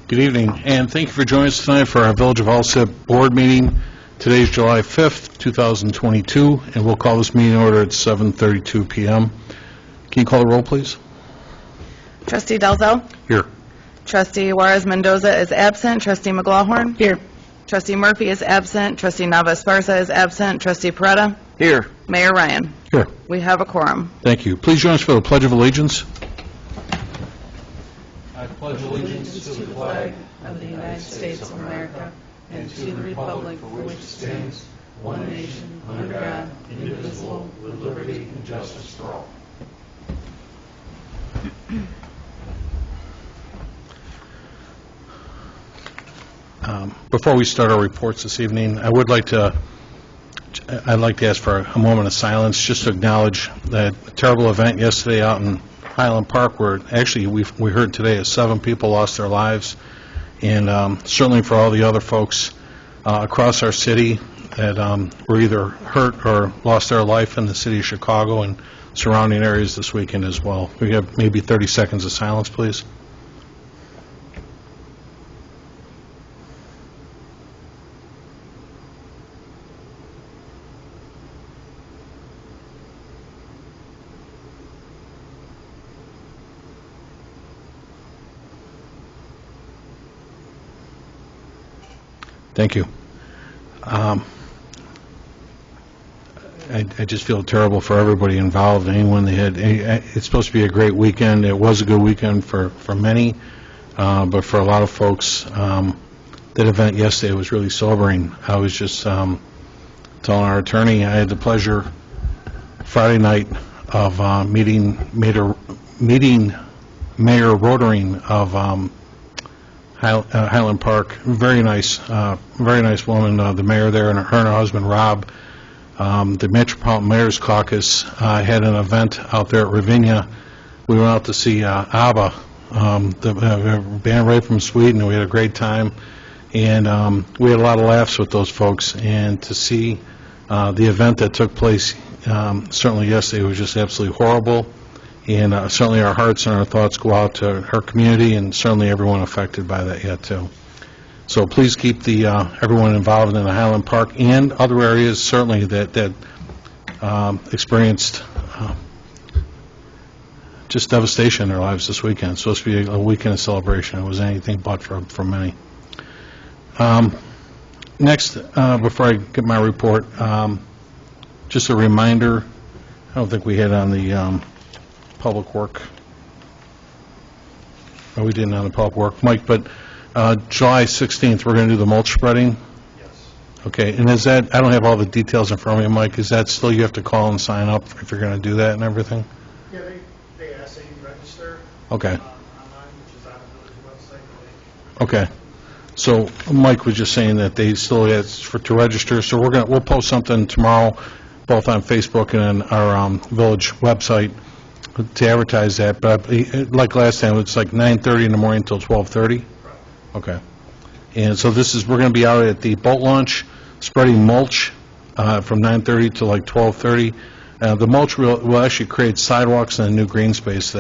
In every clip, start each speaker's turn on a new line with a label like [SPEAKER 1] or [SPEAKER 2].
[SPEAKER 1] Good evening, and thank you for joining us tonight for our Village of Alsip board meeting. Today is July 5th, 2022, and we'll call this meeting order at 7:32 p.m. Can you call the roll, please?
[SPEAKER 2] Trustee Dalzell?
[SPEAKER 1] Here.
[SPEAKER 2] Trustee Juarez-Mendoza is absent. Trustee McLaughlin? Here. Trustee Murphy is absent. Trustee Nava-Esparza is absent. Trustee Peretta?
[SPEAKER 3] Here.
[SPEAKER 2] Mayor Ryan?
[SPEAKER 1] Here.
[SPEAKER 2] We have a quorum.
[SPEAKER 1] Thank you. Please join us for the Pledge of Allegiance. I pledge allegiance to the flag
[SPEAKER 2] of the United States of America and to the republic for which it stands, one nation, under God, indivisible, with liberty and justice for all.
[SPEAKER 1] Before we start our reports this evening, I'd like to ask for a moment of silence just to acknowledge that terrible event yesterday out in Highland Park, where actually we heard today 7 people lost their lives, and certainly for all the other folks across our city that were either hurt or lost their life in the city of Chicago and surrounding areas this weekend as well. We have maybe 30 seconds of silence, please. Thank you. I just feel terrible for everybody involved, anyone that had. It's supposed to be a great weekend. It was a good weekend for many, but for a lot of folks, that event yesterday was really sobering. I was just telling our attorney I had the pleasure Friday night of meeting Mayor Rotering of Highland Park. Very nice woman, the mayor there, and her husband Rob. The Metropolitan Mayor's Caucus had an event out there at Ravinia. We went out to see ABBA, the band right from Sweden, and we had a great time. And we had a lot of laughs with those folks. And to see the event that took place certainly yesterday was just absolutely horrible. And certainly our hearts and our thoughts go out to her community and certainly everyone affected by that yet, too. So please keep everyone involved in the Highland Park and other areas certainly that experienced just devastation in their lives this weekend. It's supposed to be a weekend of celebration. It was anything but for many. Next, before I get my report, just a reminder, I don't think we had on the Public Work. Oh, we didn't on the Public Work, Mike, but July 16th, we're going to do the mulch spreading?
[SPEAKER 4] Yes.
[SPEAKER 1] Okay, and is that, I don't have all the details in front of me, Mike, is that still you have to call and sign up if you're going to do that and everything?
[SPEAKER 4] Yeah, they ask that you register
[SPEAKER 1] Okay.
[SPEAKER 4] online, which is on the village website.
[SPEAKER 1] Okay. So Mike was just saying that they still ask to register, so we'll post something tomorrow, both on Facebook and on our village website to advertise that, but like last time, it's like 9:30 in the morning until 12:30? Okay. And so we're going to be out at the boat launch, spreading mulch from 9:30 to like 12:30. The mulch will actually create sidewalks and a new green space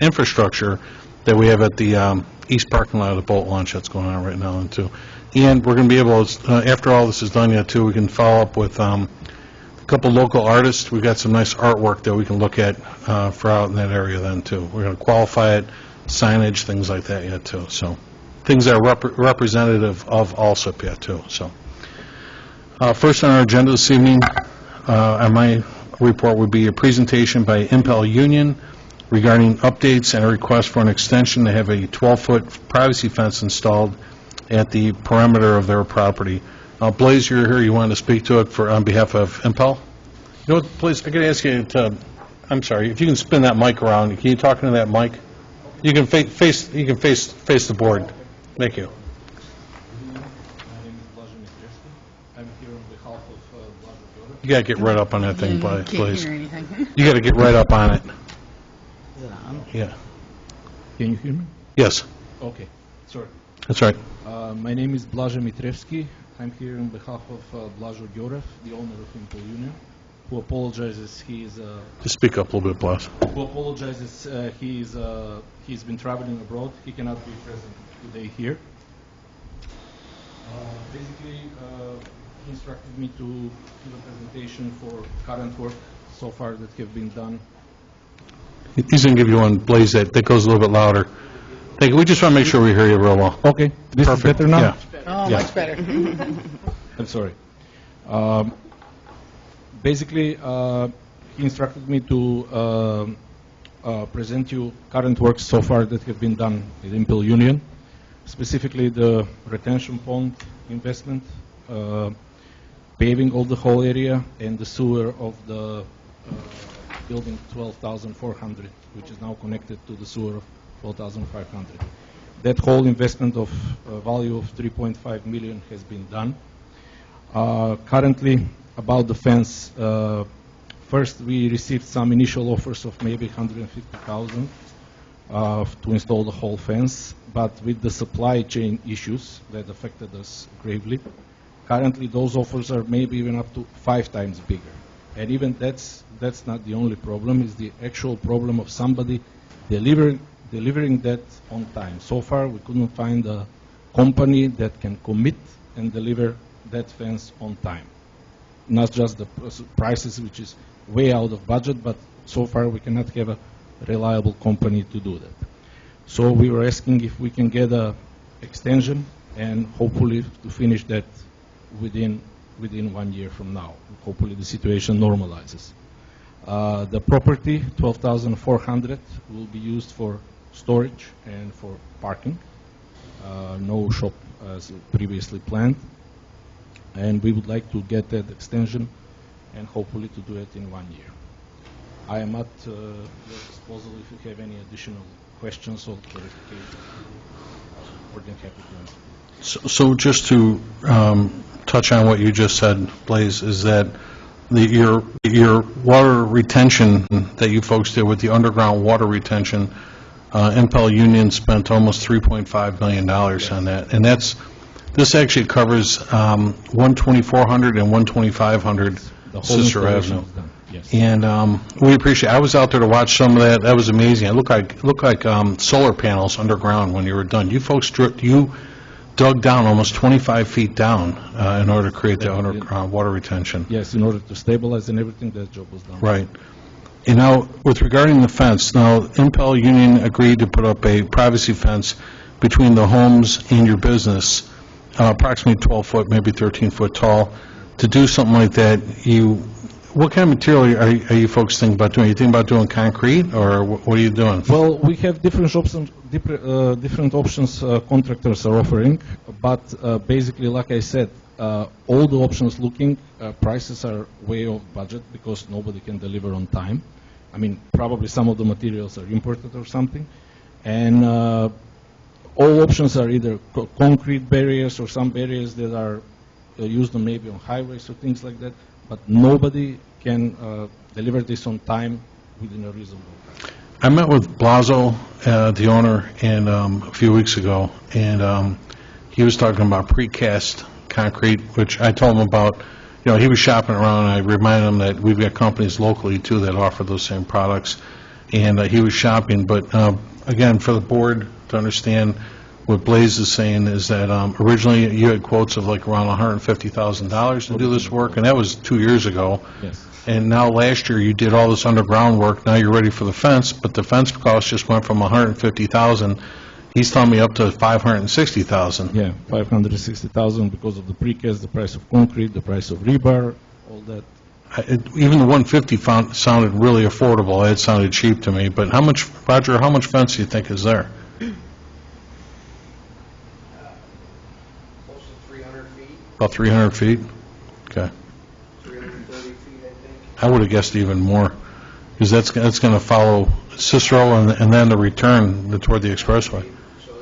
[SPEAKER 1] infrastructure that we have at the east parking lot of the boat launch that's going on right now, too. And we're going to be able to, after all this is done yet, too, we can follow up with a couple local artists. We've got some nice artwork that we can look at for out in that area then, too. We're going to qualify it, signage, things like that yet, too. So things that are representative of Alsip yet, too. So first on our agenda this evening, on my report would be a presentation by Impel Union regarding updates and a request for an extension to have a 12-foot privacy fence installed at the perimeter of their property. Blaze, you're here. You wanted to speak to it on behalf of Impel? You know what, Blaze, I got to ask you I'm sorry, if you can spin that mic around. Can you talk into that mic? You can face the board. Thank you.
[SPEAKER 5] My name is I'm here on behalf of
[SPEAKER 1] You got to get right up on that thing, Blaze.
[SPEAKER 2] Can't hear anything.
[SPEAKER 1] You got to get right up on it.
[SPEAKER 5] Is it on?
[SPEAKER 1] Yeah.
[SPEAKER 5] Can you hear me?
[SPEAKER 1] Yes,
[SPEAKER 5] Okay, sorry.
[SPEAKER 1] that's right.
[SPEAKER 5] My name is Blaža Mitrevski. I'm here on behalf of Blažo Gjorev, the owner of Impel Union. who apologizes
[SPEAKER 1] Just speak up a little bit, please.
[SPEAKER 5] he's been traveling abroad. He cannot be present today here. Basically, he instructed me to give a presentation for current work so far that have been done.
[SPEAKER 1] He's going to give you one, Blaze, that goes a little bit louder. Thank you. We just want to make sure we hear you real well.
[SPEAKER 5] Okay, this is better now?
[SPEAKER 1] Yeah.
[SPEAKER 2] Oh,
[SPEAKER 1] Yeah.
[SPEAKER 2] much better.
[SPEAKER 5] I'm sorry. Basically, he instructed me to present you current works so far that have been done with Impel Union, specifically the retention pond investment, paving of the whole area, and the sewer of the building 12,400, which is now connected to the sewer of 12,500. That whole investment of value of 3.5 million has been done. Currently, about the fence, first we received some initial offers of maybe 150,000 to install the whole fence, but with the supply chain issues that affected us gravely, currently those offers are maybe even up to 5 times bigger. And even that's not the only problem, it's the actual problem of somebody delivering that on time. So far, we couldn't find a company that can commit and deliver that fence on time. Not just the prices, which is way out of budget, but so far we cannot have a reliable company to do that. So we were asking if we can get an extension and hopefully to finish that within 1 year from now. Hopefully the situation normalizes. The property, 12,400, will be used for storage and for parking. No shop as previously planned. And we would like to get that extension and hopefully to do it in 1 year. I am at your disposal if you have any additional questions or clarification. More than happy to answer.
[SPEAKER 1] So just to touch on what you just said, Blaze, is that your water retention that you folks did with the underground water retention, Impel Union spent almost $3.5 million on that, and this actually covers 12400 and 12500
[SPEAKER 5] The whole
[SPEAKER 1] Sister
[SPEAKER 5] installation
[SPEAKER 1] Avenue.
[SPEAKER 5] is done. Yes.
[SPEAKER 1] And we appreciate. I was out there to watch some of that. That was amazing. It looked like solar panels underground when you were done. You folks dug down almost 25 feet down in order to create the underground water retention.
[SPEAKER 5] Yes, in order to stabilize and everything, that job was done.
[SPEAKER 1] Right. And now, with regarding the fence, now Impel Union agreed to put up a privacy fence between the homes and your business, approximately 12 foot, maybe 13 foot tall. To do something like that, what kind of material are you folks thinking about doing? You thinking about doing concrete, or what are you doing?
[SPEAKER 5] Well, we have different options contractors are offering, but basically, like I said, all the options looking, prices are way off budget because nobody can deliver on time. I mean, probably some of the materials are imported or something, and all options are either concrete barriers or some barriers that are used on maybe on highways or things like that, but nobody can deliver this on time within a reasonable time.
[SPEAKER 1] I met with Blazo, the owner, and a few weeks ago, and he was talking about precast concrete, which I told him about. You know, he was shopping around, and I reminded him that we've got companies locally, too, that offer those same products, and he was shopping. But, again, for the board to understand, what Blaze is saying is that originally you had quotes of like around $150,000 to do this work, and that was 2 years ago.
[SPEAKER 5] Yes.
[SPEAKER 1] And now last year you did all this underground work, now you're ready for the fence, but the fence cost just went from $150,000, he's telling me up to $560,000.
[SPEAKER 5] Yeah, 560,000 because of the precast, the price of concrete, the price of rebar, all that.
[SPEAKER 1] Even the 150 sounded really affordable, it sounded cheap to me, but how much, Roger, how much fence do you think is there?
[SPEAKER 3] Close to 300 feet,
[SPEAKER 1] About 300 feet? Okay.
[SPEAKER 3] 330 feet, I think.
[SPEAKER 1] I would have guessed even more, because that's going to follow Cicero and then the return toward the expressway.
[SPEAKER 3] So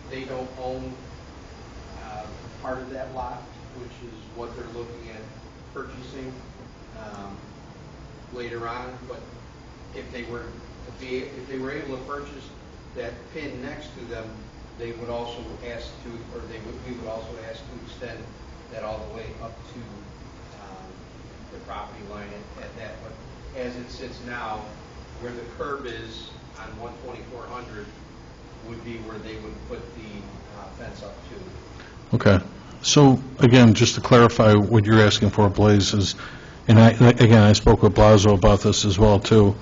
[SPEAKER 3] they don't own part of that lot, which is what they're looking at purchasing later on. But if they were able to purchase that pin next to them, they would also ask to, we would also ask to extend that all the way up to the property line at that, but as it sits now, where the curb is on 12400 would be where they would put the fence up to.
[SPEAKER 1] Okay. So, again, just to clarify what you're asking for, Blaze, is, and I spoke with Blazo about this as well, too.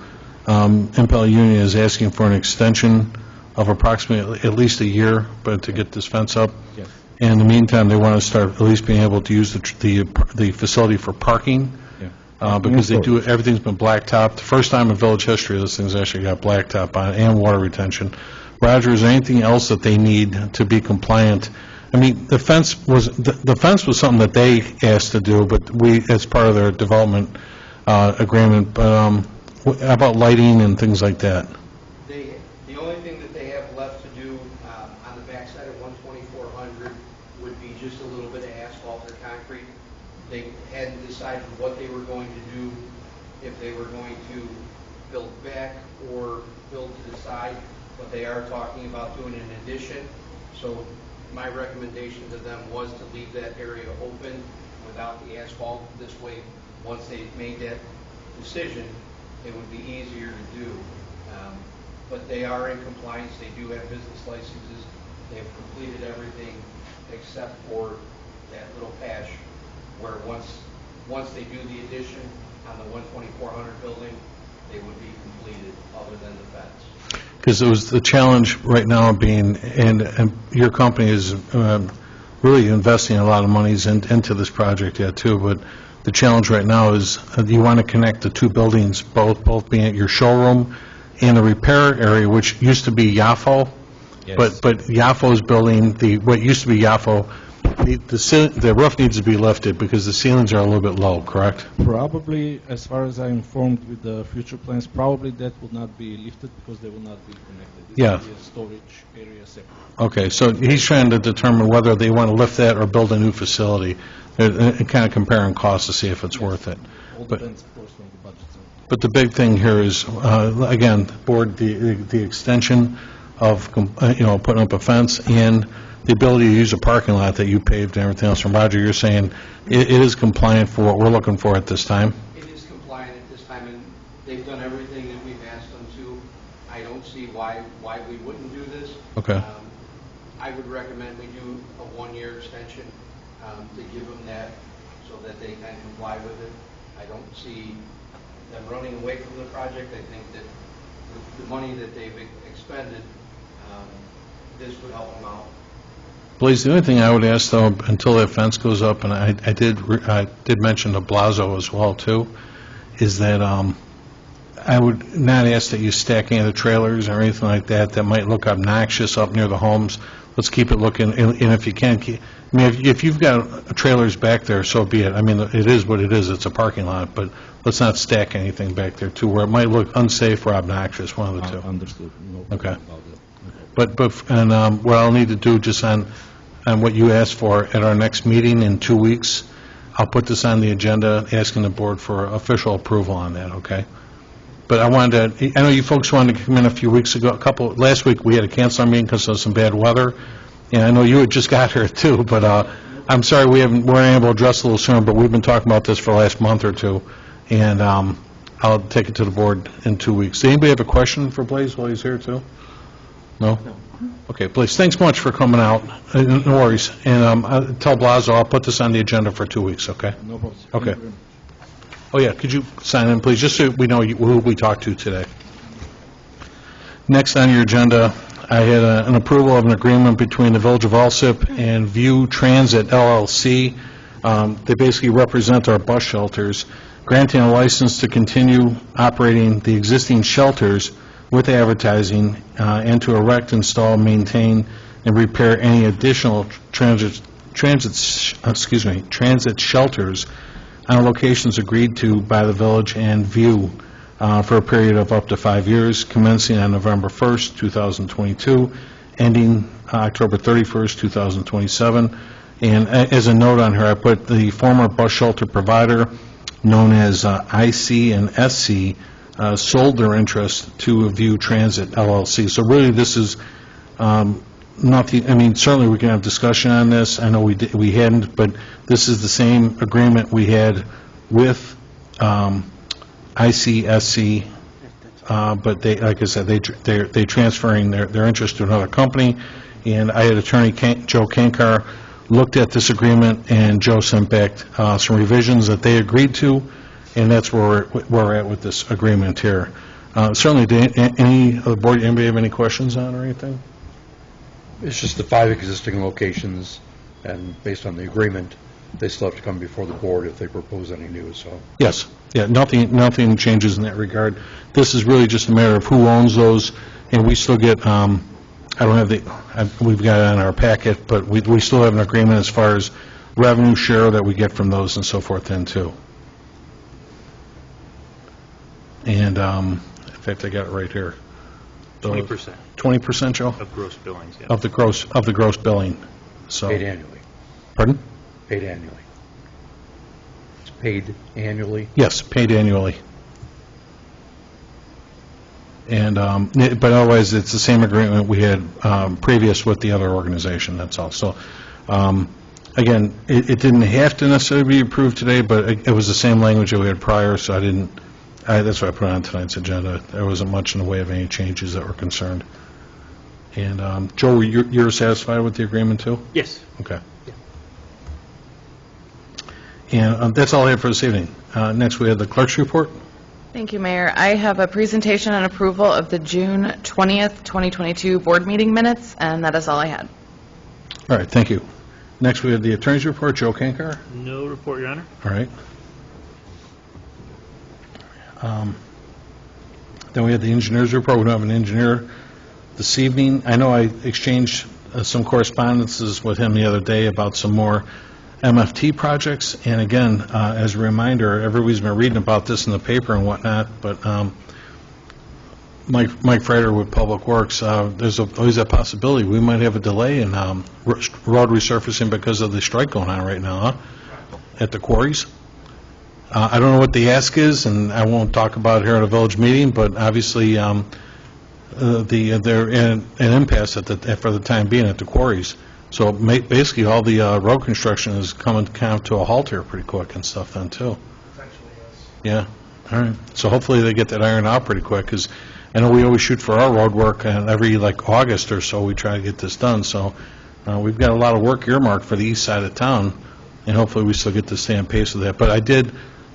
[SPEAKER 1] MPL Union is asking for an extension of approximately at least a year, but to get this fence up.
[SPEAKER 5] Yes.
[SPEAKER 1] And in the meantime, they want to start at least being able to use the facility for parking,
[SPEAKER 5] Yeah.
[SPEAKER 1] because they do, everything's been blacktopped. The first time in village history, this thing's actually got blacktop on it, and water retention. Roger, is there anything else that they need to be compliant? I mean, the fence was something that they asked to do, but we, as part of their development agreement, but how about lighting and things like that?
[SPEAKER 3] The only thing that they have left to do on the backside of 12400 would be just a little bit of asphalt or concrete. They hadn't decided what they were going to do, if they were going to build back or build to the side, but they are talking about doing an addition. So my recommendation to them was to leave that area open without the asphalt. This way, once they made that decision, it would be easier to do. But they are in compliance. They do have business licenses. They have completed everything except for that little patch where once they do the addition on the 12400 building, they would be completed other than the fence.
[SPEAKER 1] Because it was the challenge right now being, and your company is really investing a lot of monies into this project yet too, but the challenge right now is you want to connect the two buildings, both being at your showroom and the repair area, which used to be Yafo,
[SPEAKER 5] Yes.
[SPEAKER 1] but Yafo's building, what used to be Yafo, the roof needs to be lifted because the ceilings are a little bit low, correct?
[SPEAKER 5] Probably, as far as I'm informed with the future plans, probably that will not be lifted because they will not be connected. It
[SPEAKER 1] Yeah.
[SPEAKER 5] will be a storage area separate.
[SPEAKER 1] Okay, so he's trying to determine whether they want to lift that or build a new facility, and kind of comparing costs to see if it's worth it.
[SPEAKER 5] All
[SPEAKER 1] But-
[SPEAKER 5] depends, of course, on the budget.
[SPEAKER 1] But the big thing here is, again, board, the extension of, putting up a fence and the ability to use a parking lot that you paved and everything else. From Roger, you're saying it is compliant for what we're looking for at this time?
[SPEAKER 3] It is compliant at this time, and they've done everything that we've asked them to. I don't see why we wouldn't do this.
[SPEAKER 1] Okay.
[SPEAKER 3] I would recommend we do a one-year extension to give them that so that they can comply with it. I don't see them running away from the project. I think that with the money that they've expended, this would help them out.
[SPEAKER 1] Blaze, the only thing I would ask, though, until that fence goes up, and I did mention to Blazo as well, too, is that I would not ask that you stack any of the trailers or anything like that that might look obnoxious up near the homes. Let's keep it looking, and if you can, I mean, if you've got trailers back there, so be it. I mean, it is what it is. It's a parking lot, but let's not stack anything back there, too, where it might look unsafe or obnoxious, one of the two.
[SPEAKER 5] Understood. No
[SPEAKER 1] Okay.
[SPEAKER 5] problem about that.
[SPEAKER 1] But what I'll need to do just on what you asked for at our next meeting in 2 weeks, I'll put this on the agenda, asking the board for official approval on that, okay? But I know you folks wanted to come in a few weeks ago, last week we had to cancel our meeting because of some bad weather, and I know you had just got here too, but I'm sorry we weren't able to address it a little sooner, but we've been talking about this for the last month or two, and I'll take it to the board in 2 weeks. Does anybody have a question for Blaze while he's here too? No? Okay, Blaze, thanks much for coming out. No worries. And I'll tell Blazo I'll put this on the agenda for 2 weeks, okay?
[SPEAKER 5] No problem. Thank
[SPEAKER 1] Okay.
[SPEAKER 5] you very much.
[SPEAKER 1] Oh, yeah, could you sign in, please, just so we know who we talked to today. Next on your agenda, I had an approval of an agreement between the Village of Alsip and View Transit LLC. They basically represent our bus shelters, granting a license to continue operating the existing shelters with advertising and to erect, install, maintain, and repair any additional transit shelters on locations agreed to by the village and View for a period of up to 5 years, commencing on November 1st, 2022, ending October 31st, 2027. And as a note on here, I put the former bus shelter provider, known as IC and SC, sold their interest to View Transit LLC. So really, this is nothing. I mean, certainly we can have discussion on this. I know we hadn't, but this is the same agreement we had with ICSC, but they, like I said, they're transferring their interest to another company, and I had Attorney Joe Kankar looked at this agreement, and Joe sent back some revisions that they agreed to, and that's where we're at with this agreement here. Certainly, any of the board, anybody have any questions on or anything?
[SPEAKER 6] It's just the 5 existing locations, and based on the agreement, they still have to come before the board if they propose any new, so.
[SPEAKER 1] Yes, yeah, nothing changes in that regard. This is really just a matter of who owns those, and we still get, I don't have we've got it on our packet, but we still have an agreement as far as revenue share that we get from those and so forth then, too. And, in fact, I got it right here.
[SPEAKER 7] 20%.
[SPEAKER 1] 20%, Joe?
[SPEAKER 7] Of gross billings, yeah.
[SPEAKER 1] Of the gross billing, so.
[SPEAKER 6] Paid annually.
[SPEAKER 1] Pardon?
[SPEAKER 6] Paid annually. It's paid annually.
[SPEAKER 1] Yes, paid annually. And, but otherwise, it's the same agreement we had previous with the other organization, that's all. So, again, it didn't have to necessarily be approved today, but it was the same language that we had prior, so that's why I put it on tonight's agenda. There wasn't much in the way of any changes that were concerned. And, Joe, you're satisfied with the agreement, too?
[SPEAKER 7] Yes.
[SPEAKER 1] Okay. And that's all I have for this evening. Next, we have the clerk's report.
[SPEAKER 8] Thank you, Mayor. I have a presentation and approval of the June 20th, 2022 board meeting minutes, and that is all I had.
[SPEAKER 1] All right, thank you. Next, we have the attorney's report. Joe Kankar.
[SPEAKER 7] No report, Your Honor.
[SPEAKER 1] All right. Then we have the engineer's report. We don't have an engineer this evening. I know I exchanged some correspondences with him the other day about some more MFT projects, and again, as a reminder, everybody's been reading about this in the paper and whatnot, but Mike Freider with Public Works, there's always a possibility we might have a delay in road resurfacing because of the strike going on right now at the quarries. I don't know what the ask is, and I won't talk about it here at a village meeting, but obviously they're in an impasse for the time being at the quarries. So basically, all the road construction is coming kind of to a halt here pretty quick and stuff then, too.
[SPEAKER 4] Potentially,
[SPEAKER 1] Yeah,
[SPEAKER 4] yes.
[SPEAKER 1] all right. So hopefully they get that ironed out pretty quick, because I know we always shoot for our road work, and every, August or so, we try to get this done. So we've got a lot of work earmarked for the east side of town, and hopefully we still get to stay on pace with that. But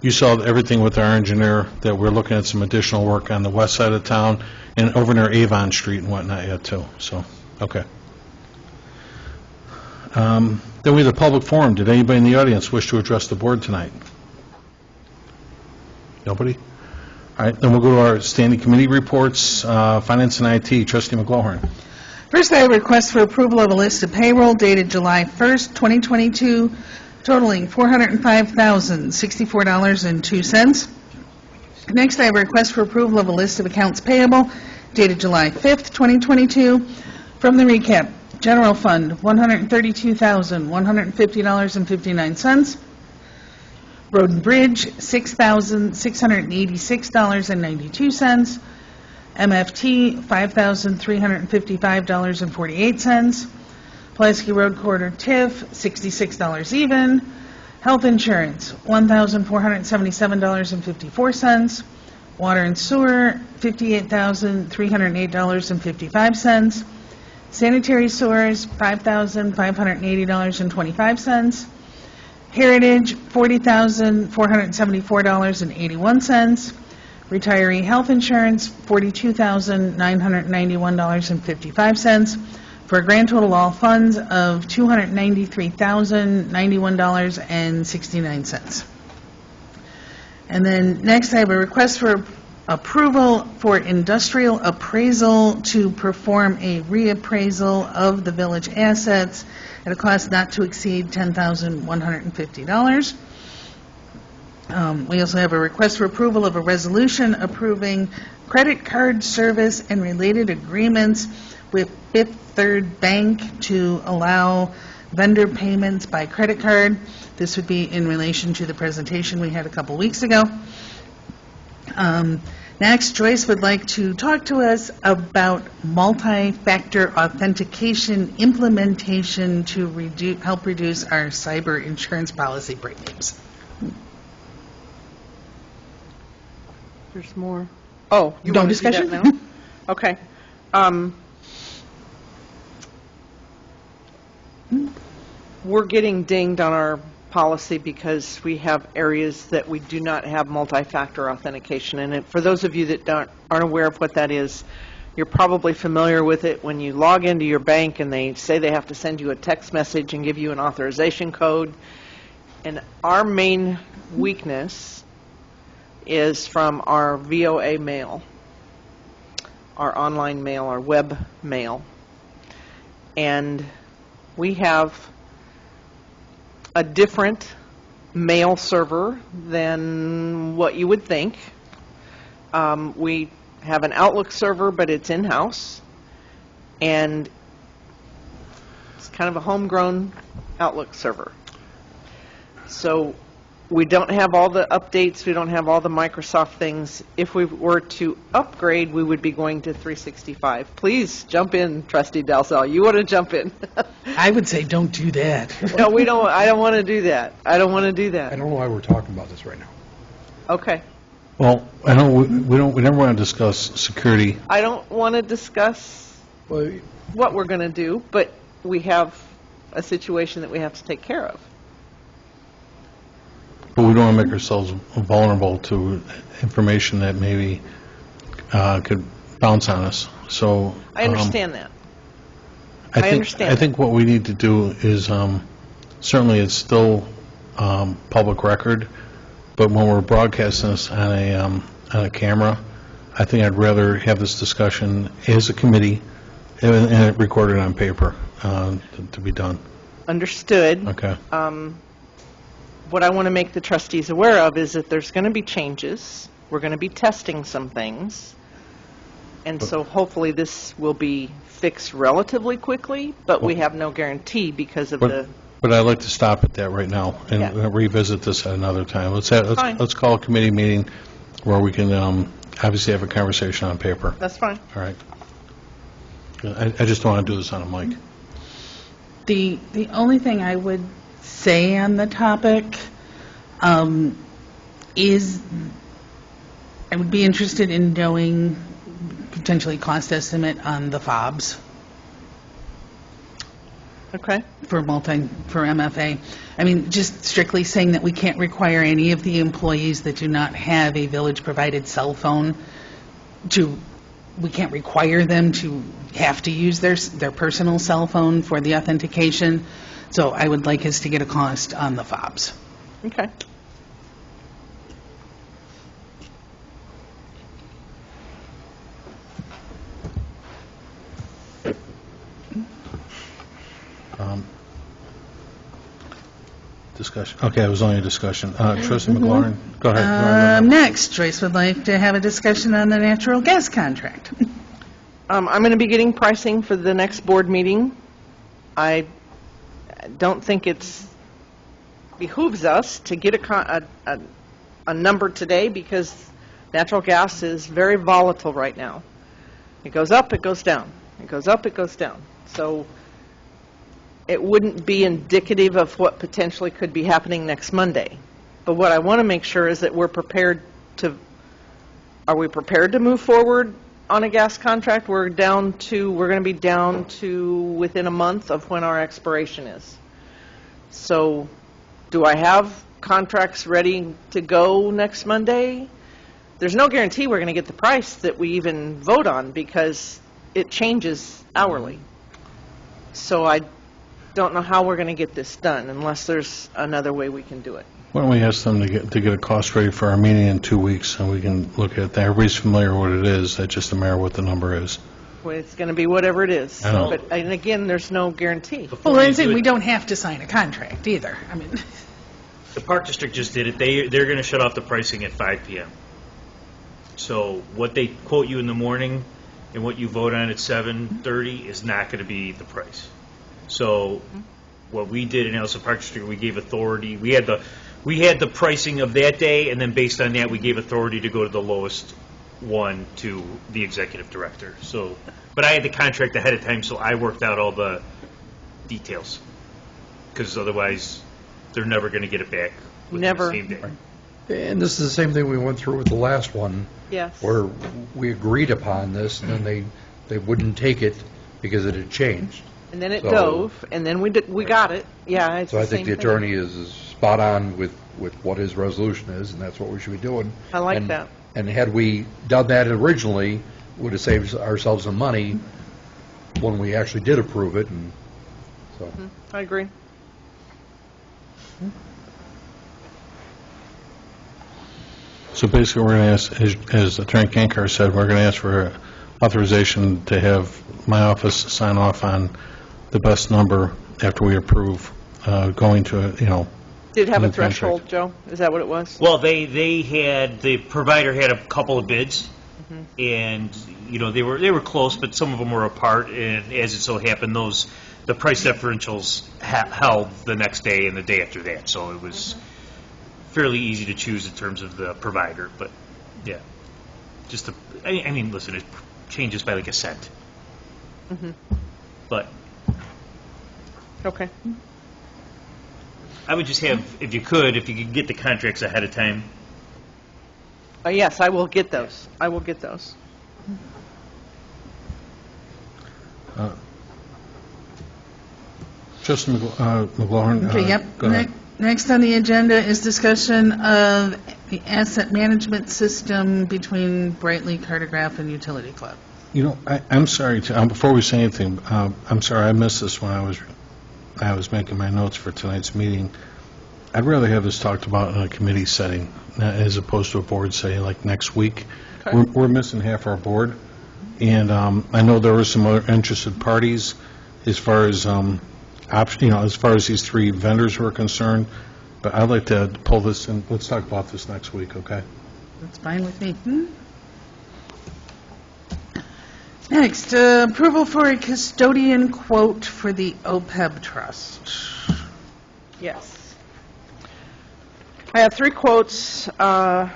[SPEAKER 1] you saw everything with our engineer, that we're looking at some additional work on the west side of town and over near Avon Street and whatnot yet, too. So, okay. Then we have the public forum. Did anybody in the audience wish to address the board tonight? Nobody? All right, then we'll go to our standing committee reports. Finance and IT, Trustee McGlohorn.
[SPEAKER 2] First, I have a request for approval of a list of payroll dated July 1st, 2022, totaling $405,064.02. Next, I have a request for approval of a list of accounts payable dated July 5th, 2022. From the recap, General Fund, $132,150.59. Road and Bridge, $6,686.92. MFT, $5,355.48. Pulaski Road Corridor TIF, $66 even. Health Insurance, $1,477.54. Water and Sewer, $58,308.55. Sanitary Sewers, $5,580.25. Heritage, $40,474.81. Retiree Health Insurance, $42,991.55, for a grand total all funds of $293,091.69. And then next, I have a request for approval for industrial appraisal to perform a reappraisal of the village assets at a cost not to exceed $10,150. We also have a request for approval of a resolution approving credit card service and related agreements with Fifth Third Bank to allow vendor payments by credit card. This would be in relation to the presentation we had a couple weeks ago. Next, Joyce would like to talk to us about multi-factor authentication implementation to help reduce our cyber insurance policy premiums.
[SPEAKER 9] There's more. Oh, you
[SPEAKER 2] No
[SPEAKER 9] want to do that
[SPEAKER 2] discussion?
[SPEAKER 9] now? Okay. We're getting dinged on our policy because we have areas that we do not have multi-factor authentication. And for those of you that aren't aware of what that is, you're probably familiar with it when you log into your bank and they say they have to send you a text message and give you an authorization code. And our main weakness is from our VOA mail, our online mail, our web mail. And we have a different mail server than what you would think. We have an Outlook server, but it's in-house, and it's kind of a homegrown Outlook server. So we don't have all the updates, we don't have all the Microsoft things. If we were to upgrade, we would be going to 365. Please jump in, Trustee Dalzell. You want to jump in?
[SPEAKER 2] I would say don't do that.
[SPEAKER 9] No, we don't. I don't want to do that. I don't want to do
[SPEAKER 6] I
[SPEAKER 9] that.
[SPEAKER 6] don't know why we're talking about this right now.
[SPEAKER 9] Okay.
[SPEAKER 1] Well, I know we never want to discuss security.
[SPEAKER 9] I don't want to discuss
[SPEAKER 6] Well,
[SPEAKER 9] what we're going to do, but we have a situation that we have to take care of.
[SPEAKER 1] But we don't want to make ourselves vulnerable to information that maybe could bounce on us. So
[SPEAKER 9] I understand that.
[SPEAKER 1] I think,
[SPEAKER 9] understand
[SPEAKER 1] I think what we need to do is, certainly it's still public record, but when we're broadcasting this on a camera, I think I'd rather have this discussion as a committee and recorded on paper to be done.
[SPEAKER 9] Understood.
[SPEAKER 1] Okay.
[SPEAKER 9] What I want to make the trustees aware of is that there's going to be changes. We're going to be testing some things. And so hopefully this will be fixed relatively quickly, but we have no guarantee because of the...
[SPEAKER 1] But I'd like to stop at that right now and
[SPEAKER 9] Yeah.
[SPEAKER 1] revisit this at another time.
[SPEAKER 9] Fine.
[SPEAKER 1] Let's call a committee meeting where we can obviously have a conversation on paper.
[SPEAKER 9] That's fine.
[SPEAKER 1] All right. I just don't want to do this on a mic.
[SPEAKER 2] The only thing I would say on the topic is I would be interested in knowing potentially cost estimate on the fobs
[SPEAKER 9] Okay.
[SPEAKER 2] for MFA. I mean, just strictly saying that we can't require any of the employees that do not have a village-provided cell phone we can't require them to have to use their personal cell phone for the authentication. So I would like us to get a cost on the fobs.
[SPEAKER 9] Okay.
[SPEAKER 1] Discussion. Okay, it was only a discussion. Trustee McLaurin, go ahead.
[SPEAKER 2] Next, Joyce would like to have a discussion on the natural gas contract.
[SPEAKER 9] I'm going to be getting pricing for the next board meeting. I don't think it behooves us to get a number today because natural gas is very volatile right now. It goes up, it goes down. It goes up, it goes down. So it wouldn't be indicative of what potentially could be happening next Monday. But what I want to make sure is that are we prepared to move forward on a gas contract? We're going to be down to within a month of when our expiration is. So do I have contracts ready to go next Monday? There's no guarantee we're going to get the price that we even vote on because it changes hourly. So I don't know how we're going to get this done unless there's another way we can do it.
[SPEAKER 1] Why don't we ask them to get a cost ready for our meeting in 2 weeks, and we can look at that. Everybody's familiar with what it is. That's just a matter of what the number is.
[SPEAKER 9] Well, it's going to be whatever it is.
[SPEAKER 1] I know.
[SPEAKER 9] But, and again, there's no guarantee.
[SPEAKER 2] Well, I think we don't have to sign a contract either. I mean,
[SPEAKER 7] The Park District just did it. They're going to shut off the pricing at 5 p.m. So what they quote you in the morning and what you vote on at 7:30 is not going to be the price. So what we did in Alsip Park District, we gave authority. We had the pricing of that day, and then based on that, we gave authority to go to the lowest one to the executive director. So, but I had the contract ahead of time, so I worked out all the details. Because otherwise, they're never going to get it back within
[SPEAKER 9] Never.
[SPEAKER 7] the same day.
[SPEAKER 6] And this is the same thing we went through with the last one,
[SPEAKER 9] Yes.
[SPEAKER 6] where we agreed upon this, and then they wouldn't take it because it had changed.
[SPEAKER 9] And then it
[SPEAKER 6] So-
[SPEAKER 9] dove, and then we got it. Yeah, it's
[SPEAKER 6] So
[SPEAKER 9] the
[SPEAKER 6] I think
[SPEAKER 9] same
[SPEAKER 6] the
[SPEAKER 9] thing.
[SPEAKER 6] attorney is spot on with what his resolution is, and that's what we should be doing.
[SPEAKER 9] I like
[SPEAKER 6] And-
[SPEAKER 9] that.
[SPEAKER 6] And had we done that originally, would have saved ourselves some money when we actually did approve it, and so.
[SPEAKER 9] I agree.
[SPEAKER 1] So basically, we're going to ask, as Attorney Kankar said, we're going to ask for authorization to have my office sign off on the best number after we approve going to,
[SPEAKER 9] Did it have a
[SPEAKER 1] New contract.
[SPEAKER 9] threshold, Joe? Is that what it was?
[SPEAKER 7] Well, the provider had a couple of bids, and, they were close, but some of them were apart, and as it so happened, the price differentials held the next day and the day after that, so it was fairly easy to choose in terms of the provider, but, yeah. I mean, listen, it changes by like a cent. But
[SPEAKER 9] Okay.
[SPEAKER 7] I would just have, if you could get the contracts ahead of time.
[SPEAKER 9] Yes, I will get those. I will get those.
[SPEAKER 1] Trustee McLaurin.
[SPEAKER 2] Okay, yep.
[SPEAKER 1] Go ahead.
[SPEAKER 2] Next on the agenda is discussion of the asset management system between Brightly Cartograph and Utility Club.
[SPEAKER 1] I'm sorry, before we say anything, I'm sorry, I missed this when I was making my notes for tonight's meeting. I'd rather have this talked about in a committee setting as opposed to a board setting like next week.
[SPEAKER 9] Okay.
[SPEAKER 1] We're missing half our board, and I know there were some other interested parties as far as as far as these three vendors were concerned, but I'd like to pull this and let's talk about this next week, okay?
[SPEAKER 2] That's fine with me. Next, approval for a custodian quote for the OPEB trust.
[SPEAKER 9] Yes. I have 3 quotes from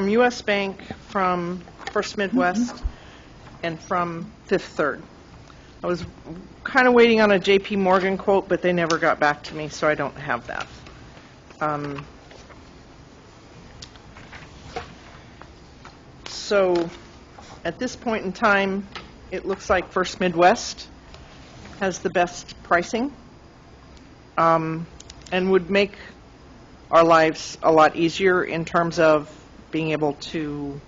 [SPEAKER 9] U.S. Bank, from First Midwest, and from Fifth Third. I was kind of waiting on a J.P. Morgan quote, but they never got back to me, so I don't have that. So at this point in time, it looks like First Midwest has the best pricing, and would make our lives a lot easier in terms of being able to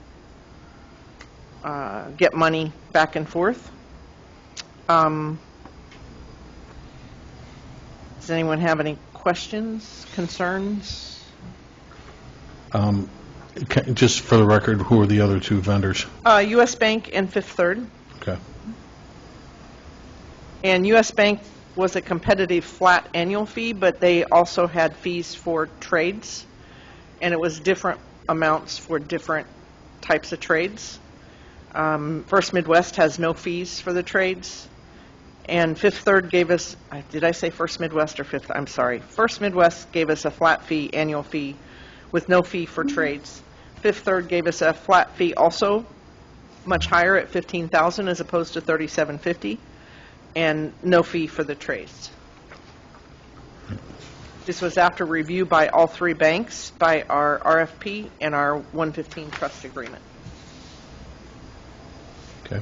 [SPEAKER 9] get money back and forth. Does anyone have any questions, concerns?
[SPEAKER 1] Just for the record, who are the other two vendors?
[SPEAKER 9] U.S. Bank and Fifth Third.
[SPEAKER 1] Okay.
[SPEAKER 9] And U.S. Bank was a competitive flat annual fee, but they also had fees for trades, and it was different amounts for different types of trades. First Midwest has no fees for the trades, and Fifth Third gave us, did I say First Midwest or Fifth? I'm sorry. First Midwest gave us a flat fee, annual fee, with no fee for trades. Fifth Third gave us a flat fee also, much higher at $15,000 as opposed to $3,750, and no fee for the trades. This was after review by all 3 banks, by our RFP and our 115 trust agreement.
[SPEAKER 1] Okay.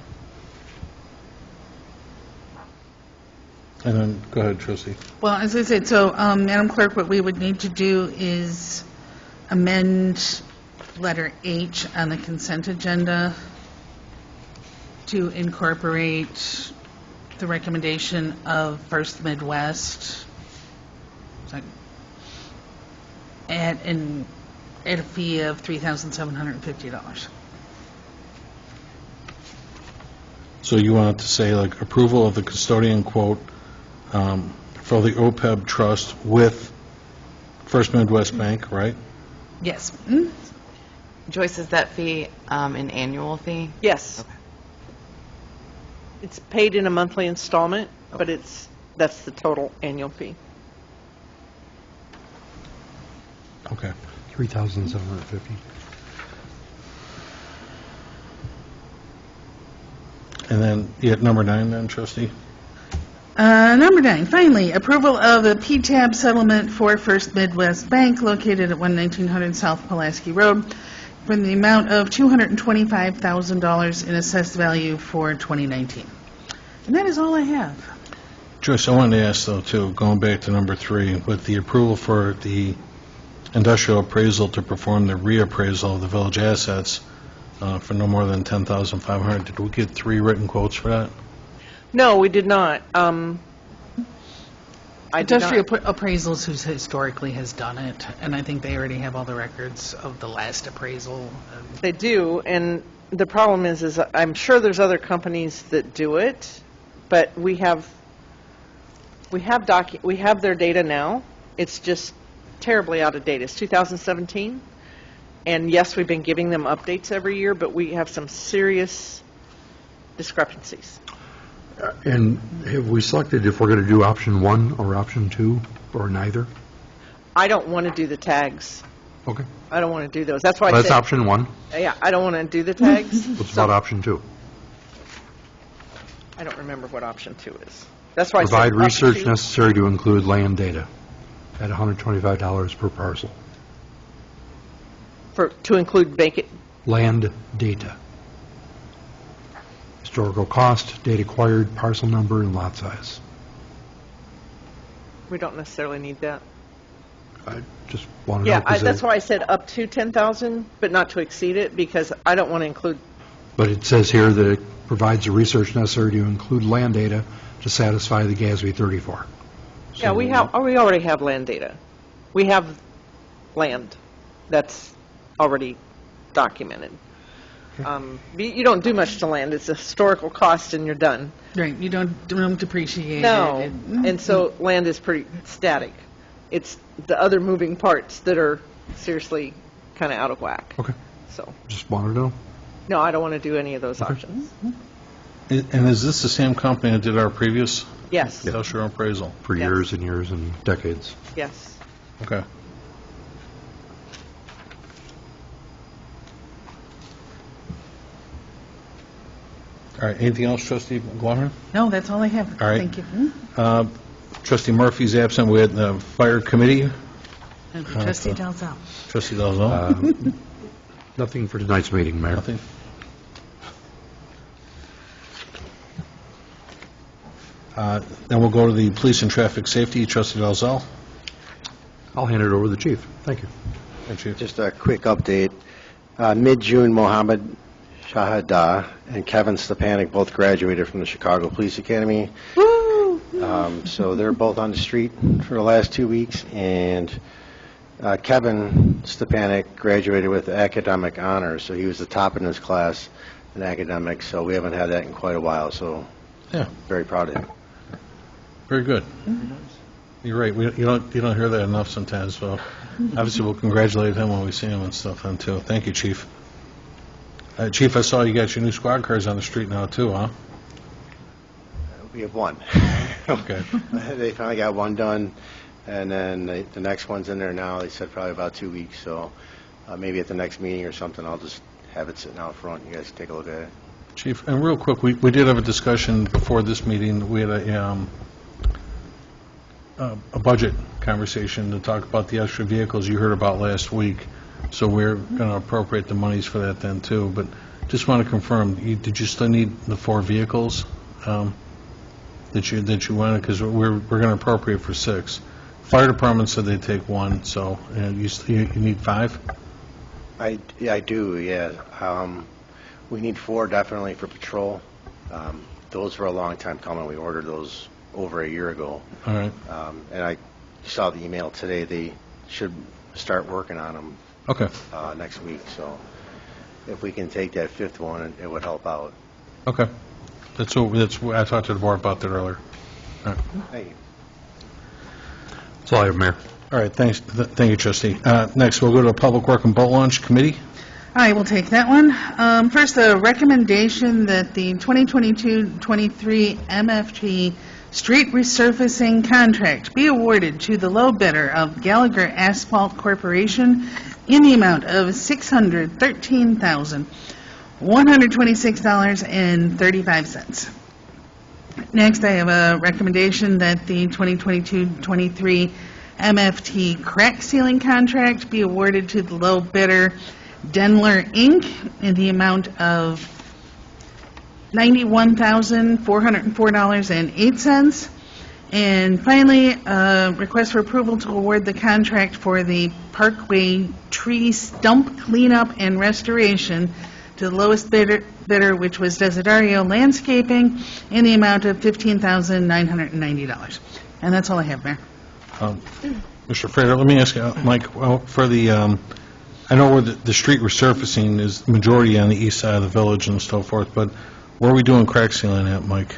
[SPEAKER 1] And then, go ahead, trustee.
[SPEAKER 2] Well, as I said, so, Madam Clerk, what we would need to do is amend letter H on the consent agenda to incorporate the recommendation of First Midwest at a fee of $3,750.
[SPEAKER 1] So you wanted to say, like, approval of the custodian quote for the OPEB trust with First Midwest Bank, right?
[SPEAKER 2] Yes.
[SPEAKER 8] Joyce, is that fee an annual fee?
[SPEAKER 9] Yes.
[SPEAKER 8] Okay.
[SPEAKER 9] It's paid in a monthly installment, but that's the total annual fee.
[SPEAKER 1] Okay.
[SPEAKER 6] 3,750.
[SPEAKER 1] And then, number 9 then, trustee?
[SPEAKER 2] Number 9, finally, approval of a PTAB settlement for First Midwest Bank located at 1900 South Pulaski Road for the amount of $225,000 in assessed value for 2019. And that is all I have.
[SPEAKER 1] Joyce, I wanted to ask, though, too, going back to number 3, with the approval for the industrial appraisal to perform the reappraisal of the village assets for no more than $10,500, did we get 3 written quotes for that?
[SPEAKER 9] No, we did not. I did
[SPEAKER 2] Industrial
[SPEAKER 9] not.
[SPEAKER 2] Appraisals, who historically has done it, and I think they already have all the records of the last appraisal.
[SPEAKER 9] They do, and the problem is I'm sure there's other companies that do it, but we have their data now. It's just terribly out of date. It's 2017, and yes, we've been giving them updates every year, but we have some serious discrepancies.
[SPEAKER 6] And have we selected if we're going to do option 1 or option 2, or neither?
[SPEAKER 9] I don't want to do the tags.
[SPEAKER 6] Okay.
[SPEAKER 9] I don't want to do those. That's why I
[SPEAKER 6] That's
[SPEAKER 9] said,
[SPEAKER 6] option 1.
[SPEAKER 9] yeah, I don't want to do the tags.
[SPEAKER 6] What's
[SPEAKER 9] So-
[SPEAKER 6] about option 2?
[SPEAKER 9] I don't remember what option 2 is. That's why I said
[SPEAKER 6] Provide
[SPEAKER 9] option
[SPEAKER 6] research
[SPEAKER 9] 2.
[SPEAKER 6] necessary to include land data at $125 per parcel.
[SPEAKER 9] To include vacant.
[SPEAKER 6] Land data. Historical cost, date acquired, parcel number, and lot size.
[SPEAKER 9] We don't necessarily need that.
[SPEAKER 6] I just want to know.
[SPEAKER 9] Yeah,
[SPEAKER 6] 'cause
[SPEAKER 9] that's why I said up to 10,000, but not to exceed it, because I don't want to include.
[SPEAKER 6] But it says here that it provides the research necessary to include land data to satisfy the GASB 34.
[SPEAKER 9] Yeah, we already have land data. We have land that's already documented. You don't do much to land. It's a historical cost, and you're done.
[SPEAKER 2] Right, you don't depreciate
[SPEAKER 9] No,
[SPEAKER 2] it.
[SPEAKER 9] and so land is pretty static. It's the other moving parts that are seriously kind of out of whack.
[SPEAKER 6] Okay,
[SPEAKER 9] So,
[SPEAKER 6] just wanted to know.
[SPEAKER 9] no, I don't want to do any of those options.
[SPEAKER 1] And is this the same company that did our previous
[SPEAKER 9] Yes,
[SPEAKER 1] industrial appraisal?
[SPEAKER 6] For
[SPEAKER 9] Yes.
[SPEAKER 6] years and years and decades.
[SPEAKER 9] yes.
[SPEAKER 1] Okay. All right, anything else, Trustee McLaughlin?
[SPEAKER 2] No, that's all I have.
[SPEAKER 1] All right.
[SPEAKER 2] Thank you.
[SPEAKER 1] Trustee Murphy's absent. We had the fire committee.
[SPEAKER 2] And Trustee Dalzell.
[SPEAKER 1] Trustee Dalzell?
[SPEAKER 6] Nothing for tonight's meeting, Mayor.
[SPEAKER 1] Nothing? Then we'll go to the police and traffic safety. Trustee Dalzell?
[SPEAKER 6] I'll hand it over to the chief. Thank you.
[SPEAKER 1] Thank you.
[SPEAKER 10] Just a quick update. Mid-June, Mohammed Shahada and Kevin Stepanek both graduated from the Chicago Police Academy. So they're both on the street for the last 2 weeks, and Kevin Stepanek graduated with academic honors, so he was the top in his class in academics, so we haven't had that in quite a while, so
[SPEAKER 1] Yeah,
[SPEAKER 10] very proud of him.
[SPEAKER 1] very good. You're right. You don't hear that enough sometimes, so obviously we'll congratulate him when we see him and stuff, then, too. Thank you, Chief. Chief, I saw you got your new squad cars on the street now, too, huh?
[SPEAKER 10] We have one.
[SPEAKER 1] Okay.
[SPEAKER 10] They finally got one done, and then the next one's in there now. They said probably about 2 weeks, so maybe at the next meeting or something, I'll just have it sitting out front. You guys can take a look at it.
[SPEAKER 1] Chief, and real quick, we did have a discussion before this meeting. We had a budget conversation to talk about the extra vehicles you heard about last week. So we're going to appropriate the monies for that then, too. But just want to confirm, did you still need the 4 vehicles that you wanted? Because we're going to appropriate for 6. Fire department said they'd take 1, so you need 5?
[SPEAKER 10] I do, yeah. We need 4 definitely for patrol. Those were a long time coming. We ordered those over a year ago.
[SPEAKER 1] All right.
[SPEAKER 10] And I saw the email today. They should start working on them
[SPEAKER 1] Okay.
[SPEAKER 10] next week. So if we can take that 5th one, it would help out.
[SPEAKER 1] Okay. That's what I talked to the board about that earlier. All right.
[SPEAKER 10] Thank you.
[SPEAKER 6] That's all I have, Mayor.
[SPEAKER 1] All right, thanks. Thank you, Trustee. Next, we'll go to Public Work and Boat Launch Committee.
[SPEAKER 2] I will take that one. First, a recommendation that the 2022-23 MFT street resurfacing contract be awarded to the low bidder of Gallagher Asphalt Corporation in the amount of $613,126.35. Next, I have a recommendation that the 2022-23 MFT crack sealing contract be awarded to the low bidder, Denler, Inc., in the amount of $91,404.08. And finally, request for approval to award the contract for the Parkway tree stump cleanup and restoration to the lowest bidder, which was Desiderio Landscaping, in the amount of $15,990. And that's all I have, Mayor.
[SPEAKER 1] Mr. Frater, let me ask you, Mike, well, for the, I know where the street resurfacing is majority on the east side of the village and so forth, but where are we doing crack sealing at, Mike?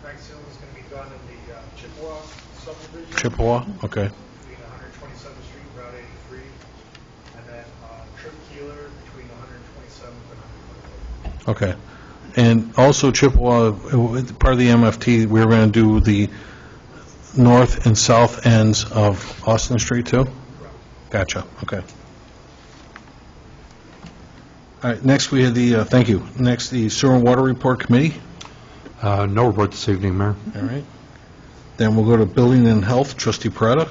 [SPEAKER 4] Crack sealing is going to be done in the Chippewa subdivision.
[SPEAKER 1] Chippewa? Okay.
[SPEAKER 4] Between 127th Street and Route 83, and then Trip Keeler between 127th and 125th.
[SPEAKER 1] Okay. And also Chippewa, part of the MFT, we were going to do the north and south ends of Austin Street too? Gotcha, okay. All right, next we have the, thank you, next the Sewer and Water Report Committee.
[SPEAKER 6] No report this evening, Mayor.
[SPEAKER 1] All right. Then we'll go to Building and Health, Trustee Paretta.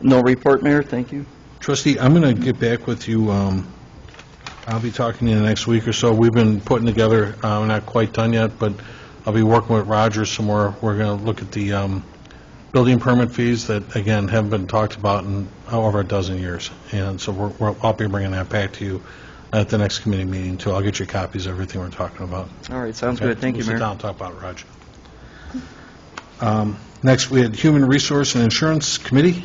[SPEAKER 11] No report, Mayor, thank you.
[SPEAKER 1] Trustee, I'm going to get back with you, I'll be talking to you next week or so. We've been putting together, we're not quite done yet, but I'll be working with Rogers some more. We're going to look at the building permit fees that, again, haven't been talked about in over a dozen years. And so I'll be bringing that back to you at the next committee meeting, too. I'll get you copies of everything we're talking about.
[SPEAKER 11] All right, sounds
[SPEAKER 1] Okay?
[SPEAKER 11] good, thank you,
[SPEAKER 1] We'll
[SPEAKER 11] Mayor.
[SPEAKER 1] sit down and talk about it, Raj. Next, we had Human Resource and Insurance Committee.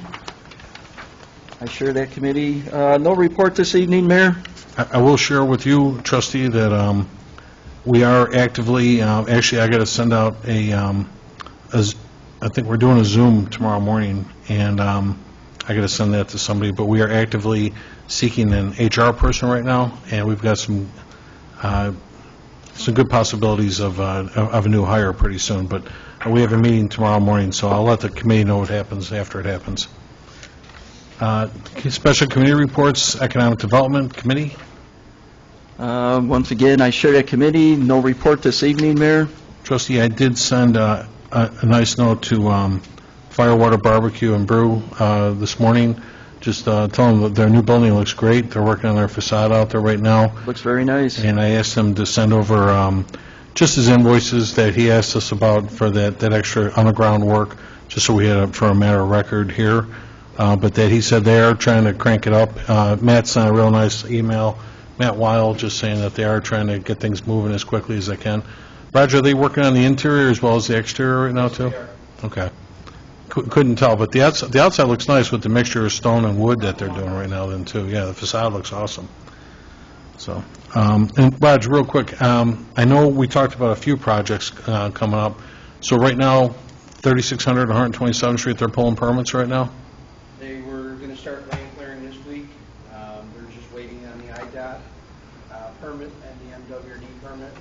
[SPEAKER 11] I share that committee. No report this evening, Mayor.
[SPEAKER 1] I will share with you, Trustee, that we are actively, actually, I got to send out I think we're doing a Zoom tomorrow morning, and I got to send that to somebody, but we are actively seeking an HR person right now, and we've got some good possibilities of a new hire pretty soon, but we have a meeting tomorrow morning, so I'll let the committee know what happens after it happens. Special committee reports, Economic Development Committee.
[SPEAKER 11] Once again, I share that committee. No report this evening, Mayor.
[SPEAKER 1] Trustee, I did send a nice note to Firewater Barbecue and Brew this morning, just telling them that their new building looks great. They're working on their facade out there right now,
[SPEAKER 11] Looks very nice.
[SPEAKER 1] and I asked them to send over just his invoices that he asked us about for that extra underground work, just so we had it for a matter of record here. But that he said they are trying to crank it up. Matt sent a real nice email, Matt Weil, just saying that they are trying to get things moving as quickly as they can. Roger, are they working on the interior as well as the exterior right now, too? Okay. Couldn't tell, but the outside looks nice with the mixture of stone and wood that they're doing right now, then, too. Yeah, the facade looks awesome. So, and Roger, real quick, I know we talked about a few projects coming up. So right now, 3600 127th Street, they're pulling permits right now?
[SPEAKER 3] They were going to start land clearing this week. They're just waiting on the IDOT permit and the MWRD permit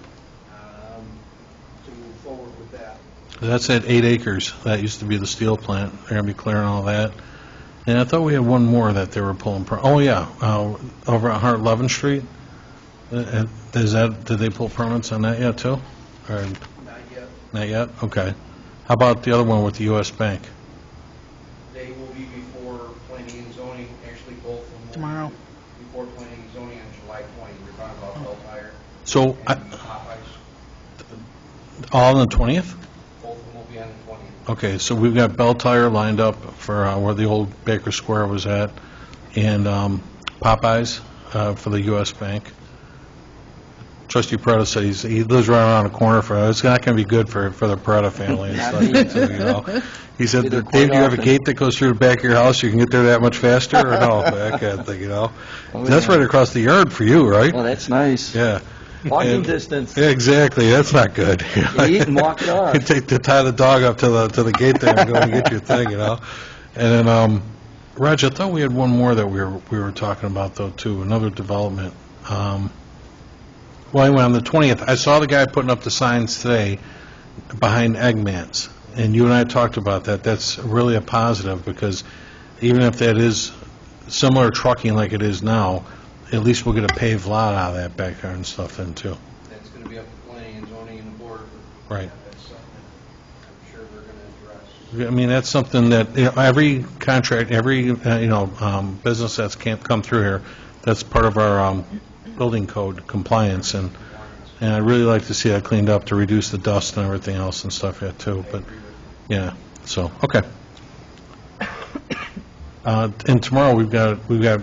[SPEAKER 3] to move forward with that.
[SPEAKER 1] That's at 8 acres. That used to be the steel plant. They're going to be clearing all that. And I thought we had one more that they were pulling. Oh, yeah, over at 111th Street. Did they pull permits on that yet, too? Or
[SPEAKER 3] Not yet.
[SPEAKER 1] not yet? Okay. How about the other one with the U.S. Bank?
[SPEAKER 3] They will be before planning and zoning, actually both of them. will be
[SPEAKER 2] Tomorrow.
[SPEAKER 3] Before planning and zoning on July 20. You're talking about Bell Tire
[SPEAKER 1] So,
[SPEAKER 3] and Popeyes.
[SPEAKER 1] all on the 20th?
[SPEAKER 3] Both of them will be on the 20th.
[SPEAKER 1] Okay, so we've got Bell Tire lined up for where the old Baker Square was at, and Popeyes for the U.S. Bank. Trustee Paretta said he lives right around the corner for it's not going to be good for the Paretta family and stuff, too, you know. He said,
[SPEAKER 11] Either
[SPEAKER 1] Dave,
[SPEAKER 11] quite
[SPEAKER 1] do you have a
[SPEAKER 11] often.
[SPEAKER 1] gate that goes through the back of your house? You can get there that much faster, or no? That kind of thing, you know.
[SPEAKER 11] Oh,
[SPEAKER 1] That's
[SPEAKER 11] yeah.
[SPEAKER 1] right across the yard for you, right?
[SPEAKER 11] Well, that's nice.
[SPEAKER 1] Yeah.
[SPEAKER 11] Walking
[SPEAKER 1] And-
[SPEAKER 11] distance.
[SPEAKER 1] Yeah, exactly. That's not good.
[SPEAKER 11] You eat and walk it off.
[SPEAKER 1] You take to tie the dog up to the gate there and go and get your thing, you know. And then, Raj, I thought we had one more that we were talking about though too. Another development. Well, anyway, on the 20th, I saw the guy putting up the signs today behind Eggman's, and you and I talked about that. That's really a positive because even if that is similar trucking like it is now, at least we'll get a paved lot out of that back there and stuff then too.
[SPEAKER 3] That's going to be up to planning and zoning and the board.
[SPEAKER 1] Right.
[SPEAKER 3] That's something I'm sure they're going to address.
[SPEAKER 1] I mean, that's something that, you know, every contract, every, business that's can't come through here, that's part of our building code compliance, and I'd really like to see that cleaned up to reduce the dust and everything else and stuff yet, too, but, yeah, so, okay. And tomorrow, we've got,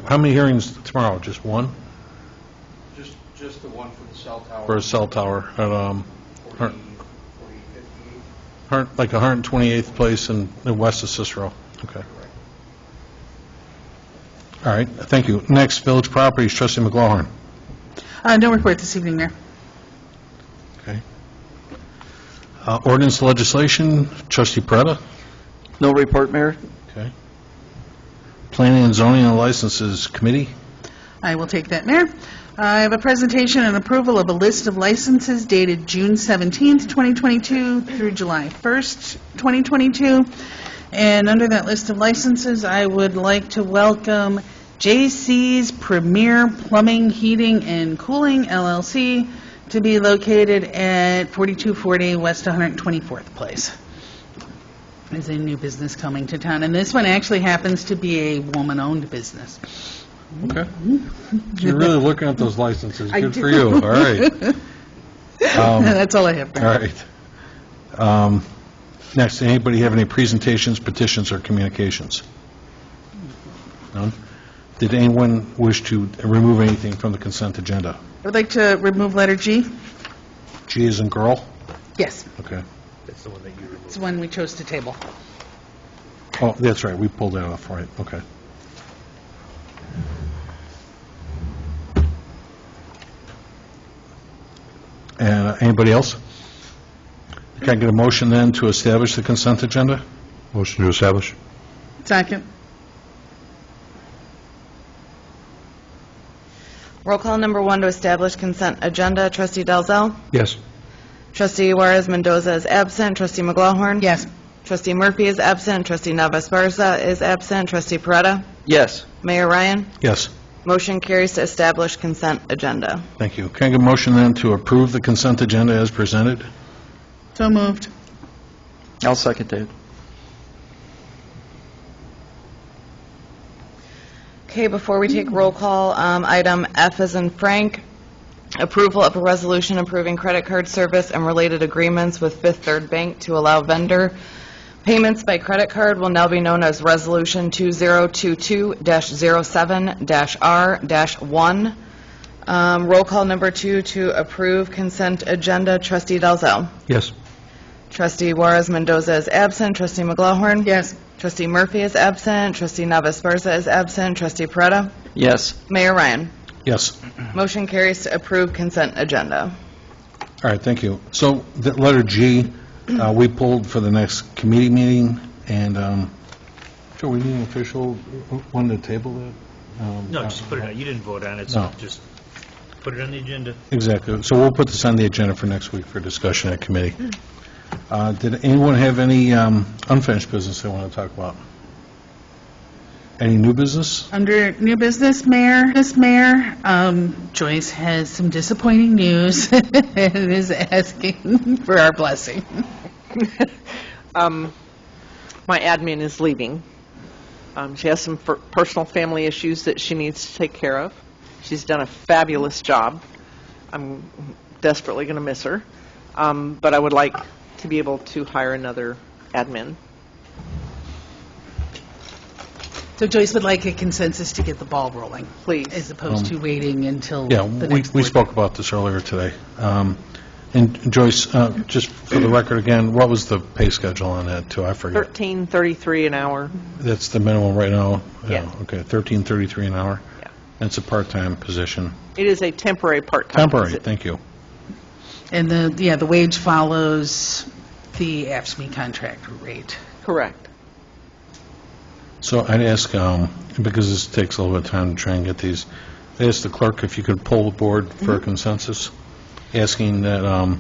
[SPEAKER 1] how many hearings tomorrow? Just one?
[SPEAKER 3] Just the one for the cell tower.
[SPEAKER 1] For a cell tower at,
[SPEAKER 3] 58.
[SPEAKER 1] like 128th place in west of Cicero. Okay. All right, thank you. Next, Village Properties, Trustee McLaughlin.
[SPEAKER 2] No report this evening, Mayor.
[SPEAKER 1] Okay. Ordinance legislation, Trustee Peretta.
[SPEAKER 11] No report, Mayor.
[SPEAKER 1] Okay. Planning and Zoning and Licenses Committee.
[SPEAKER 2] I will take that, Mayor. I have a presentation and approval of a list of licenses dated June 17th, 2022 through July 1st, 2022. And under that list of licenses, I would like to welcome J.C.'s Premier Plumbing, Heating, and Cooling, LLC, to be located at 4240 West 124th Place. There's a new business coming to town, and this one actually happens to be a woman-owned business.
[SPEAKER 1] Okay. You're really looking at those licenses.
[SPEAKER 2] I
[SPEAKER 1] Good
[SPEAKER 2] do.
[SPEAKER 1] for you. All right.
[SPEAKER 2] That's all I have.
[SPEAKER 1] All right. Next, anybody have any presentations, petitions, or communications? None? Did anyone wish to remove anything from the consent agenda?
[SPEAKER 2] I would like to remove letter G.
[SPEAKER 1] G as in girl?
[SPEAKER 2] Yes,
[SPEAKER 1] Okay.
[SPEAKER 7] That's the one that you removed.
[SPEAKER 2] it's the one we chose to table.
[SPEAKER 1] Oh, that's right, we pulled that off, right, okay. And anybody else? Can I get a motion then to establish the consent agenda?
[SPEAKER 6] Motion to establish?
[SPEAKER 2] Second.
[SPEAKER 8] Roll call number 1 to establish consent agenda, Trustee Dalzell.
[SPEAKER 6] Yes.
[SPEAKER 8] Trustee Juarez Mendoza is absent. Trustee McLaughlin.
[SPEAKER 2] Yes.
[SPEAKER 8] Trustee Murphy is absent. Trustee Navas Barza is absent. Trustee Peretta.
[SPEAKER 11] Yes.
[SPEAKER 8] Mayor Ryan.
[SPEAKER 1] Yes,
[SPEAKER 8] Motion carries to establish consent agenda.
[SPEAKER 1] thank you. Can I get a motion then to approve the consent agenda as presented?
[SPEAKER 2] So moved.
[SPEAKER 11] I'll second that.
[SPEAKER 8] Okay, before we take roll call, item F as in Frank, approval of a resolution approving credit card service and related agreements with Fifth Third Bank to allow vendor payments by credit card will now be known as Resolution 2022-07-R-1. Roll call number 2 to approve consent agenda, Trustee Dalzell.
[SPEAKER 6] Yes.
[SPEAKER 8] Trustee Juarez Mendoza is absent. Trustee McLaughlin.
[SPEAKER 2] Yes.
[SPEAKER 8] Trustee Murphy is absent. Trustee Navas Barza is absent. Trustee Peretta.
[SPEAKER 11] Yes.
[SPEAKER 8] Mayor Ryan.
[SPEAKER 1] Yes.
[SPEAKER 8] Motion carries to approve consent agenda.
[SPEAKER 1] All right, thank you. So, the letter G, we pulled for the next committee meeting, and, Joe, we need an official one to table that?
[SPEAKER 7] No, just put it on, you didn't vote on it,
[SPEAKER 1] No.
[SPEAKER 7] so just put it on the agenda.
[SPEAKER 1] Exactly. So we'll put this on the agenda for next week for discussion at committee. Did anyone have any unfinished business they want to talk about? Any new business?
[SPEAKER 2] Under new business, Mayor, Joyce has some disappointing news and is asking for our blessing.
[SPEAKER 9] My admin is leaving. She has some personal family issues that she needs to take care of. She's done a fabulous job. I'm desperately going to miss her. But I would like to be able to hire another admin.
[SPEAKER 2] So Joyce would like a consensus to get the ball rolling,
[SPEAKER 9] Please.
[SPEAKER 2] as opposed to waiting until
[SPEAKER 1] Yeah,
[SPEAKER 2] the
[SPEAKER 1] we
[SPEAKER 2] next board.
[SPEAKER 1] spoke about this earlier today. And Joyce, just for the record again, what was the pay schedule on that, too? I forget.
[SPEAKER 9] $13.33 an hour.
[SPEAKER 1] That's the minimum right now?
[SPEAKER 9] Yeah.
[SPEAKER 1] Okay, $13.33 an hour?
[SPEAKER 9] Yeah.
[SPEAKER 1] That's a part-time position.
[SPEAKER 9] It is a temporary part-time.
[SPEAKER 1] Temporary,
[SPEAKER 9] position.
[SPEAKER 1] thank you.
[SPEAKER 2] And the wage follows the AFSCME contract rate.
[SPEAKER 9] Correct.
[SPEAKER 1] So I'd ask, because this takes a little bit of time to try and get these, I'd ask the clerk if you could poll the board for a consensus, asking that,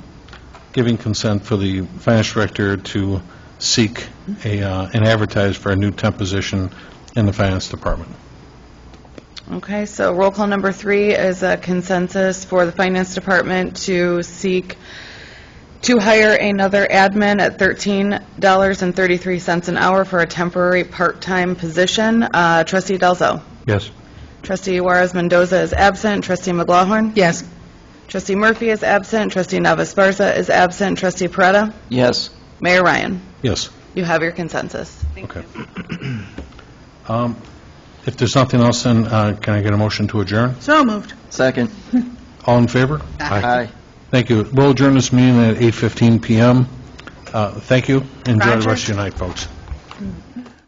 [SPEAKER 1] giving consent for the finance director to seek and advertise for a new temp position in the finance department.
[SPEAKER 8] Okay, so roll call number 3 is a consensus for the Finance Department to seek to hire another admin at $13.33 an hour for a temporary part-time position. Trustee Dalzell.
[SPEAKER 6] Yes.
[SPEAKER 8] Trustee Juarez Mendoza is absent. Trustee McLaughlin?
[SPEAKER 2] Yes.
[SPEAKER 8] Trustee Murphy is absent. Trustee Navas Barza is absent. Trustee Peretta?
[SPEAKER 11] Yes.
[SPEAKER 8] Mayor Ryan?
[SPEAKER 1] Yes.
[SPEAKER 8] You have your consensus.
[SPEAKER 1] Okay. If there's nothing else, then can I get a motion to adjourn?
[SPEAKER 2] So moved.
[SPEAKER 11] Second.
[SPEAKER 1] All in favor?
[SPEAKER 11] Aye.
[SPEAKER 1] Thank you. We'll adjourn this meeting at 8:15 PM. Thank you. Enjoy the
[SPEAKER 2] Roger.
[SPEAKER 1] rest of your night, folks.